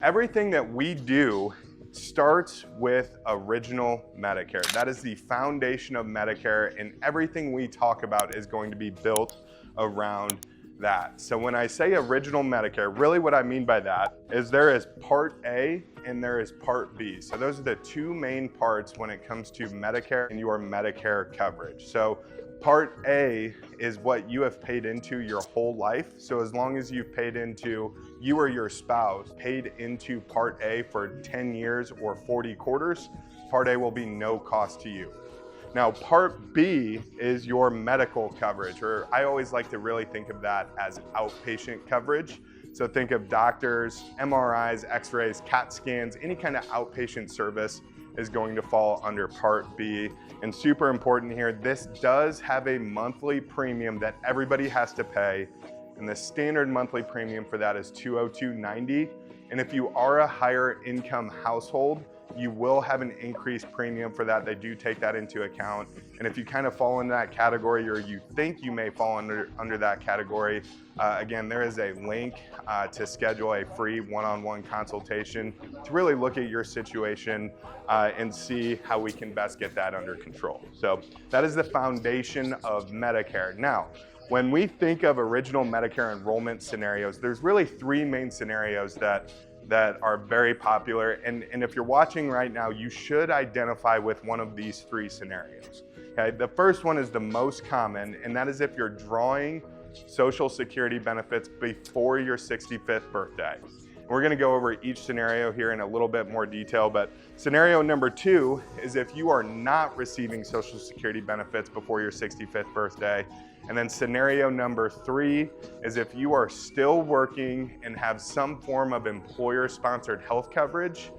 Everything that we do starts with original Medicare. That is the foundation of Medicare, and everything we talk about is going to be built around that. So when I say original Medicare, really what I mean by that is there is Part A and there is Part B. So those are the two main parts when it comes to Medicare and your Medicare coverage. So Part A is what you have paid into your whole life. So as long as you've paid into, you or your spouse paid into Part A for 10 years or 40 quarters, Part A will be no cost to you. Now, Part B is your medical coverage, or I always like to really think of that as outpatient coverage. So think of doctors, MRIs, x-rays, CAT scans, any kind of outpatient service is going to fall under Part B. And super important here, this does have a monthly premium that everybody has to pay. And the standard monthly premium for that is $202.90. And if you are a higher income household, you will have an increased premium for that. They do take that into account. And if you kind of fall into that category, or you think you may fall under that category, again, there is a link to schedule a free one-on-one consultation to really look at your situation and see how we can best get that under control. So that is the foundation of Medicare. Now, when we think of original Medicare enrollment scenarios, there's really three main scenarios that are very popular. And if you're watching right now, you should identify with one of these three scenarios. Okay? The first one is the most common, and that is if you're drawing Social Security benefits before your 65th birthday. We're gonna go over each scenario here in a little bit more detail, but scenario number two is if you are not receiving Social Security benefits before your 65th birthday. And then scenario number three is if you are still working and have some form of employer-sponsored health coverage.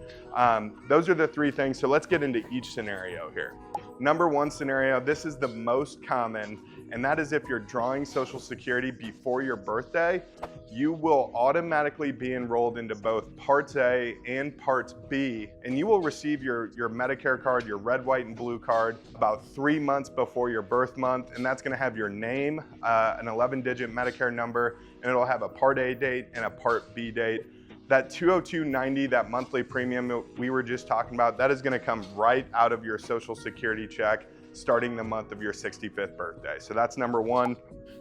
Those are the three things, so let's get into each scenario here. Number one scenario, this is the most common, and that is if you're drawing Social Security before your birthday, you will automatically be enrolled into both Parts A and Parts B, and you will receive your Medicare card, your red, white, and blue card about 3 months before your birth month, and that's gonna have your name, an 11-digit Medicare number, and it'll have a Part A date and a Part B date. That $202.90, that monthly premium we were just talking about, that is gonna come right out of your Social Security check starting the month of your 65th birthday. So that's number one.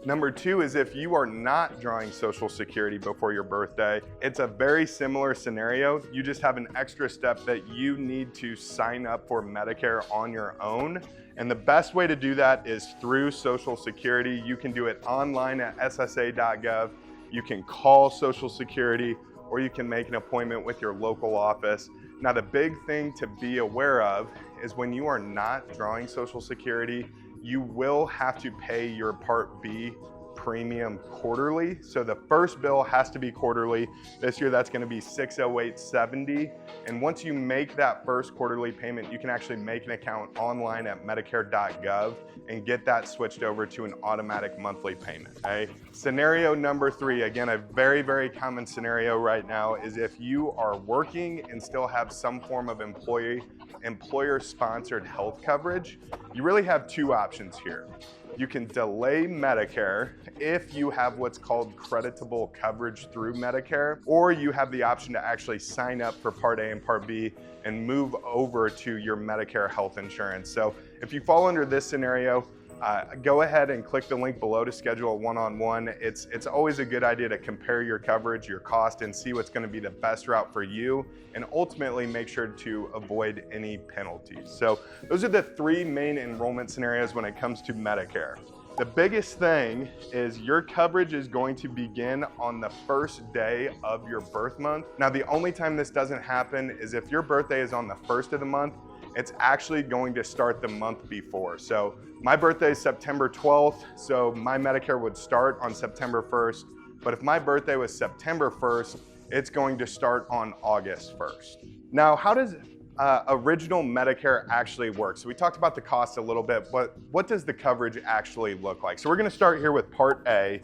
Number two is if you are not drawing Social Security before your birthday, it's a very similar scenario. You just have an extra step that you need to sign up for Medicare on your own. And the best way to do that is through Social Security. You can do it online at ssa.gov. You can call Social Security, or you can make an appointment with your local office. Now, the big thing to be aware of is when you are not drawing Social Security, you will have to pay your Part B premium quarterly. So the first bill has to be quarterly. This year, that's gonna be $608.70. And once you make that first quarterly payment, you can actually make an account online at medicare.gov and get that switched over to an automatic monthly payment, okay? Scenario number three, again, a very, very common scenario right now is if you are working and still have some form of employer-sponsored health coverage, you really have two options here. You can delay Medicare if you have what's called creditable coverage through Medicare, or you have the option to actually sign up for Part A and Part B and move over to your Medicare health insurance. So if you fall under this scenario, go ahead and click the link below to schedule a one-on-one. It's always a good idea to compare your coverage, your cost, and see what's gonna be the best route for you, and ultimately make sure to avoid any penalties. So those are the three main enrollment scenarios when it comes to Medicare. The biggest thing is your coverage is going to begin on the first day of your birth month. Now, the only time this doesn't happen is if your birthday is on the first of the month, it's actually going to start the month before. So my birthday is September 12th, so my Medicare would start on September 1st. But if my birthday was September 1st, it's going to start on August 1st. Now, how does original Medicare actually work? So we talked about the cost a little bit, but what does the coverage actually look like? So we're gonna start here with Part A.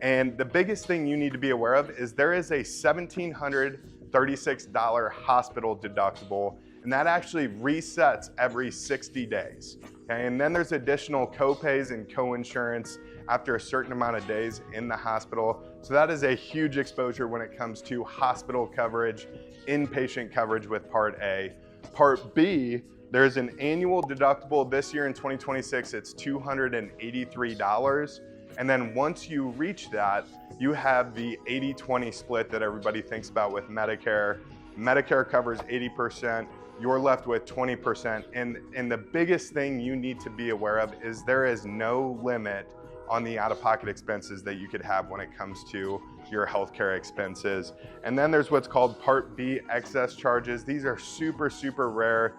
And the biggest thing you need to be aware of is there is a $1,736 hospital deductible. and that actually resets every 60 days. Okay, and then there's additional co-pays and co-insurance after a certain amount of days in the hospital. So that is a huge exposure when it comes to hospital coverage, inpatient coverage with Part A. Part B, there's an annual deductible. This year in 2026, it's $283. And then once you reach that, you have the 80-20 split that everybody thinks about with Medicare. Medicare covers 80%, you're left with 20%. And the biggest thing you need to be aware of is there is no limit on the out-of-pocket expenses that you could have when it comes to your healthcare expenses. And then there's what's called Part B excess charges. These are super, super rare.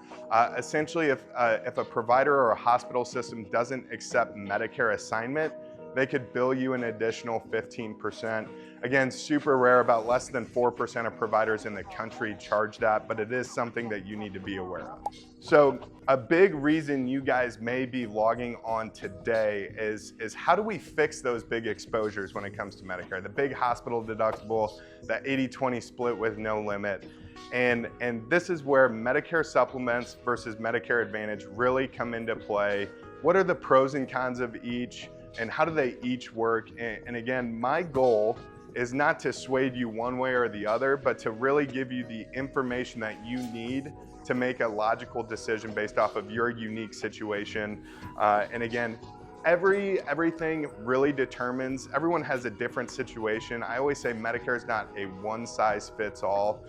Essentially, if a provider or a hospital system doesn't accept Medicare assignment, they could bill you an additional 15%. Again, super rare, about less than 4% of providers in the country charge that, but it is something that you need to be aware of. So a big reason you guys may be logging on today is how do we fix those big exposures when it comes to Medicare? The big hospital deductible, the 80-20 split with no limit. And this is where Medicare supplements versus Medicare Advantage really come into play. What are the pros and cons of each? And how do they each work? And again, my goal is not to sway you one way or the other, but to really give you the information that you need to make a logical decision based off of your unique situation. And again, everything really determines, everyone has a different situation. I always say Medicare is not a one size fits all.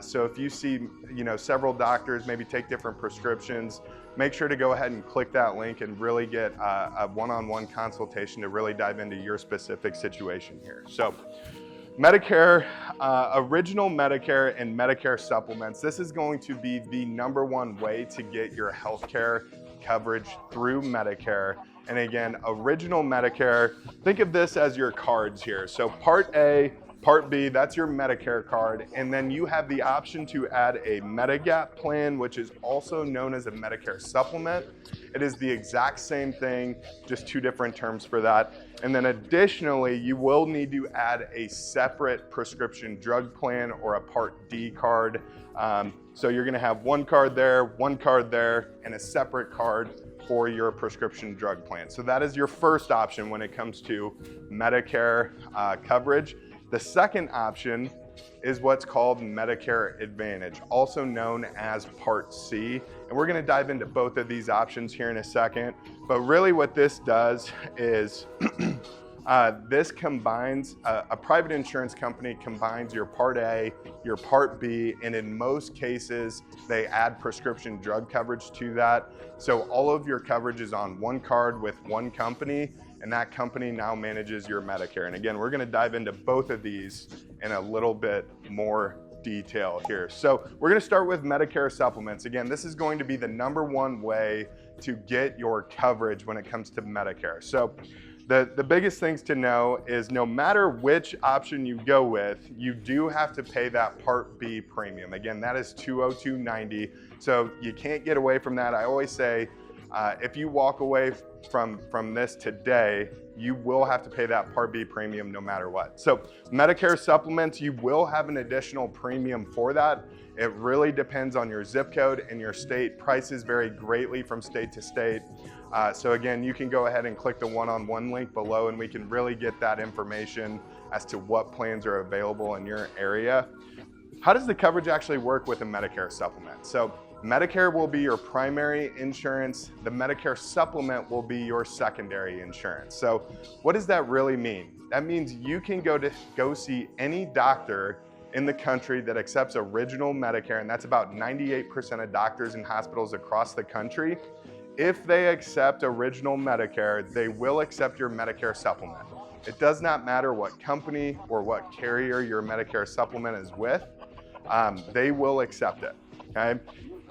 So if you see, several doctors maybe take different prescriptions, make sure to go ahead and click that link and really get a one-on-one consultation to really dive into your specific situation here. So Medicare, original Medicare and Medicare supplements, this is going to be the #1 way to get your healthcare coverage through Medicare. And again, original Medicare, think of this as your cards here. So Part A, Part B, that's your Medicare card. And then you have the option to add a Medigap plan, which is also known as a Medicare Supplement. It is the exact same thing, just two different terms for that. And then additionally, you will need to add a separate prescription drug plan or a Part D card. So you're gonna have one card there, and a separate card for your prescription drug plan. So that is your first option when it comes to Medicare coverage. The second option is what's called Medicare Advantage, also known as Part C. And we're gonna dive into both of these options here in a second. But really what this does is this combines, a private insurance company combines your Part A, your Part B, and in most cases, they add prescription drug coverage to that. So all of your coverage is on one card with one company, and that company now manages your Medicare. And again, we're gonna dive into both of these in a little bit more detail here. So we're gonna start with Medicare supplements. Again, this is going to be the #1 way to get your coverage when it comes to Medicare. So the biggest things to know is no matter which option you go with, you do have to pay that Part B premium. Again, that is $202.90. So you can't get away from that. I always say, if you walk away from this today, you will have to pay that Part B premium no matter what. So Medicare supplements, you will have an additional premium for that. It really depends on your zip code and your state. Prices vary greatly from state to state. So again, you can go ahead and click the one-on-one link below and we can really get that information as to what plans are available in your area. How does the coverage actually work with a Medicare supplement? So Medicare will be your primary insurance. The Medicare supplement will be your secondary insurance. So what does that really mean? That means you can go see any doctor in the country that accepts original Medicare, and that's about 98% of doctors and hospitals across the country. If they accept original Medicare, they will accept your Medicare supplement. It does not matter what company or what carrier your Medicare supplement is with, they will accept it, okay?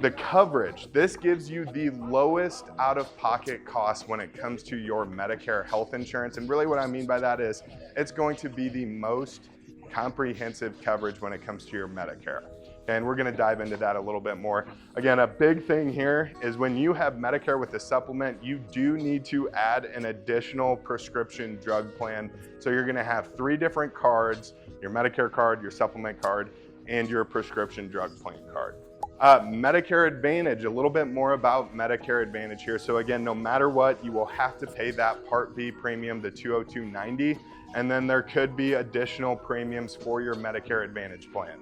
The coverage, this gives you the lowest out-of-pocket cost when it comes to your Medicare health insurance. And really what I mean by that is it's going to be the most comprehensive coverage when it comes to your Medicare. And we're gonna dive into that a little bit more. Again, a big thing here is when you have Medicare with the supplement, you do need to add an additional prescription drug plan. So you're gonna have 3 different cards, your Medicare card, your supplement card, and your prescription drug plan card. Medicare Advantage, a little bit more about Medicare Advantage here. So again, no matter what, you will have to pay that Part B premium, the $202.90, and then there could be additional premiums for your Medicare Advantage plan.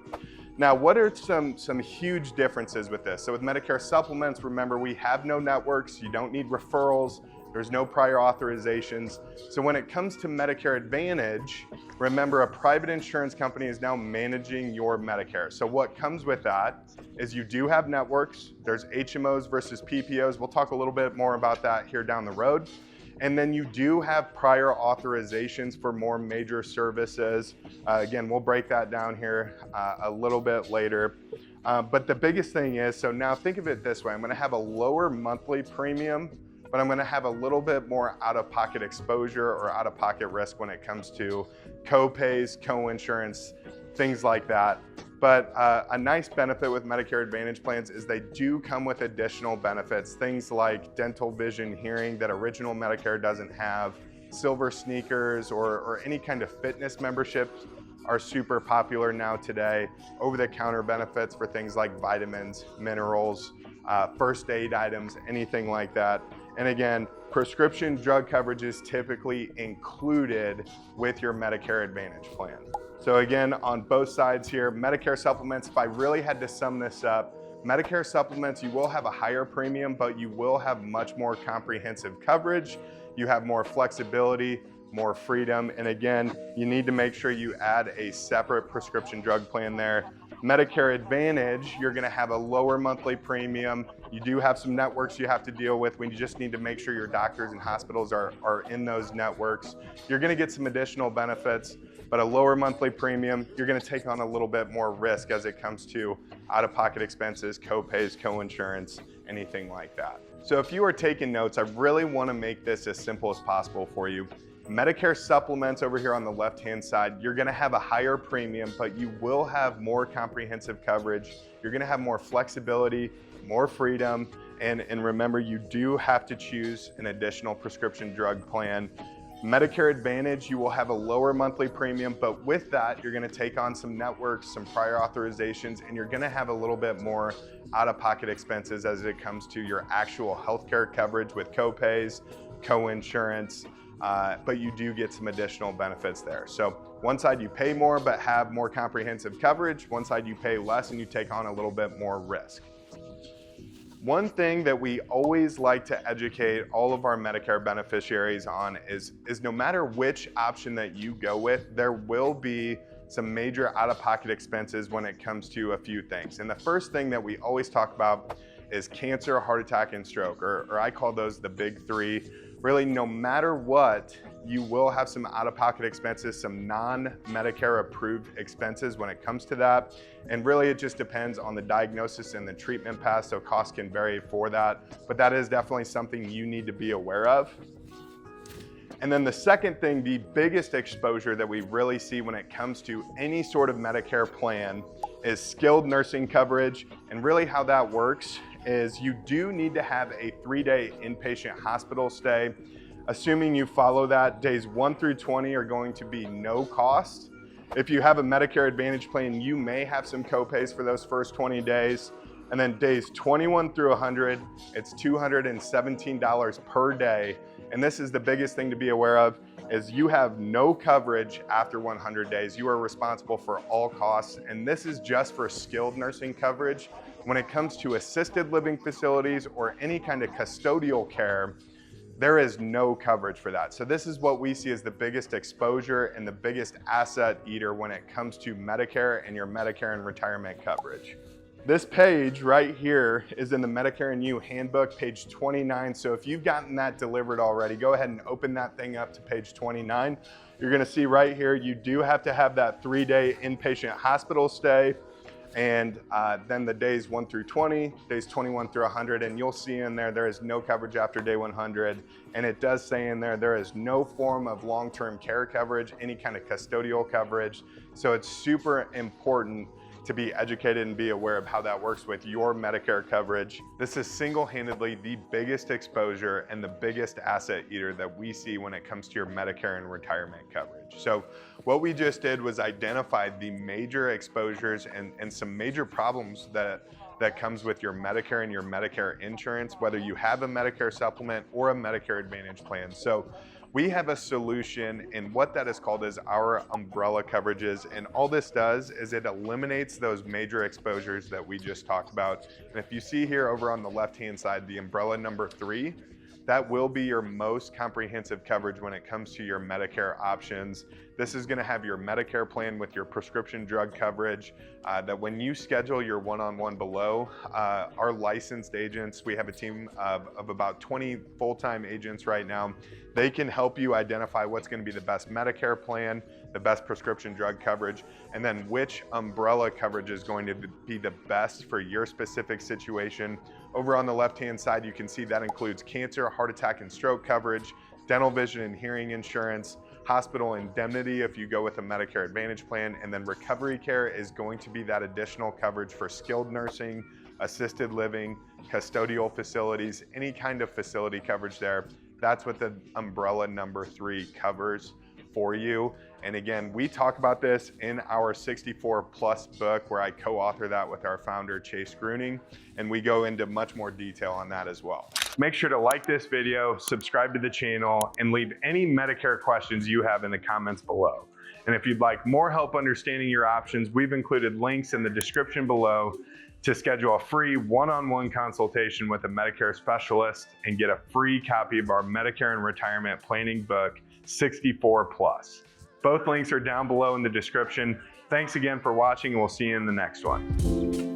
Now, what are some huge differences with this? So with Medicare Supplements, remember, we have no networks, you don't need referrals, there's no prior authorizations. So when it comes to Medicare Advantage, remember, a private insurance company is now managing your Medicare. So what comes with that is you do have networks. There's HMOs versus PPOs. We'll talk a little bit more about that here down the road. And then you do have prior authorizations for more major services. Again, we'll break that down here a little bit later. But the biggest thing is, so now think of it this way, I'm gonna have a lower monthly premium, but I'm gonna have a little bit more out-of-pocket exposure or out-of-pocket risk when it comes to co-pays, co-insurance, things like that. But a nice benefit with Medicare Advantage plans is they do come with additional benefits, things like dental, vision, hearing that original Medicare doesn't have, silver sneakers, or any kind of fitness memberships are super popular now today. Over-the-counter benefits for things like vitamins, minerals, first aid items, anything like that. And again, prescription drug coverage is typically included with your Medicare Advantage plan. So again, on both sides here, Medicare Supplements, if I really had to sum this up, Medicare Supplements, you will have a higher premium, but you will have much more comprehensive coverage. You have more flexibility, more freedom. And again, you need to make sure you add a separate prescription drug plan there. Medicare Advantage, you're gonna have a lower monthly premium. You do have some networks you have to deal with when you just need to make sure your doctors and hospitals are in those networks. You're gonna get some additional benefits, but a lower monthly premium, you're gonna take on a little bit more risk as it comes to out-of-pocket expenses, co-pays, co-insurance, anything like that. So if you are taking notes, I really wanna make this as simple as possible for you. Medicare Supplements over here on the left-hand side, you're gonna have a higher premium, but you will have more comprehensive coverage. You're gonna have more flexibility, more freedom, and remember, you do have to choose an additional prescription drug plan. Medicare Advantage, you will have a lower monthly premium, but with that, you're gonna take on some networks, some prior authorizations, and you're gonna have a little bit more out-of-pocket expenses as it comes to your actual healthcare coverage with co-pays, co-insurance, but you do get some additional benefits there. So one side you pay more but have more comprehensive coverage, one side you pay less and you take on a little bit more risk. One thing that we always like to educate all of our Medicare beneficiaries on is no matter which option that you go with, there will be some major out-of-pocket expenses when it comes to a few things. And the first thing that we always talk about is cancer, heart attack, and stroke, or I call those the big three. Really, no matter what, you will have some out-of-pocket expenses, some non-Medicare approved expenses when it comes to that. And really, it just depends on the diagnosis and the treatment path, so costs can vary for that. But that is definitely something you need to be aware of. And then the second thing, the biggest exposure that we really see when it comes to any sort of Medicare plan is skilled nursing coverage. And really how that works is you do need to have a 3-day inpatient hospital stay. Assuming you follow that, days 1 through 20 are going to be no cost. If you have a Medicare Advantage plan, you may have some co-pays for those first 20 days. And then days 21 through 100, it's $217 per day. And this is the biggest thing to be aware of, is you have no coverage after 100 days. You are responsible for all costs. And this is just for skilled nursing coverage. When it comes to assisted living facilities or any kind of custodial care, there is no coverage for that. So this is what we see as the biggest exposure and the biggest asset eater when it comes to Medicare and your Medicare and retirement coverage. This page right here is in the Medicare and You handbook, page 29. So if you've gotten that delivered already, go ahead and open that thing up to page 29. You're gonna see right here, you do have to have that 3-day inpatient hospital stay. And then the days 1 through 20, days 21 through 100, and you'll see in there, there is no coverage after day 100. And it does say in there is no form of long-term care coverage, any kind of custodial coverage. So it's super important to be educated and be aware of how that works with your Medicare coverage. This is single-handedly the biggest exposure and the biggest asset eater that we see when it comes to your Medicare and retirement coverage. So what we just did was identify the major exposures and some major problems that comes with your Medicare and your Medicare insurance, whether you have a Medicare Supplement or a Medicare Advantage plan. So we have a solution, and what that is called is our umbrella coverages. And all this does is it eliminates those major exposures that we just talked about. And if you see here over on the left-hand side, the umbrella number 3, that will be your most comprehensive coverage when it comes to your Medicare options. This is gonna have your Medicare plan with your prescription drug coverage, that when you schedule your one-on-one below, our licensed agents, we have a team of about 20 full-time agents right now. They can help you identify what's gonna be the best Medicare plan, the best prescription drug coverage, and then which umbrella coverage is going to be the best for your specific situation. Over on the left-hand side, you can see that includes cancer, heart attack, and stroke coverage, dental, vision, and hearing insurance, hospital indemnity if you go with a Medicare Advantage plan, and then recovery care is going to be that additional coverage for skilled nursing, assisted living, custodial facilities, any kind of facility coverage there. That's what the umbrella number 3 covers for you. And again, we talk about this in our 64 plus book, where I co-author that with our founder, Chase Gruning, and we go into much more detail on that as well. Make sure to like this video, subscribe to the channel, and leave any Medicare questions you have in the comments below. And if you'd like more help understanding your options, we've included links in the description below to schedule a free one-on-one consultation with a Medicare specialist and get a free copy of our Medicare and Retirement Planning book, 64 plus. Both links are down below in the description. Thanks again for watching, and we'll see you in the next one.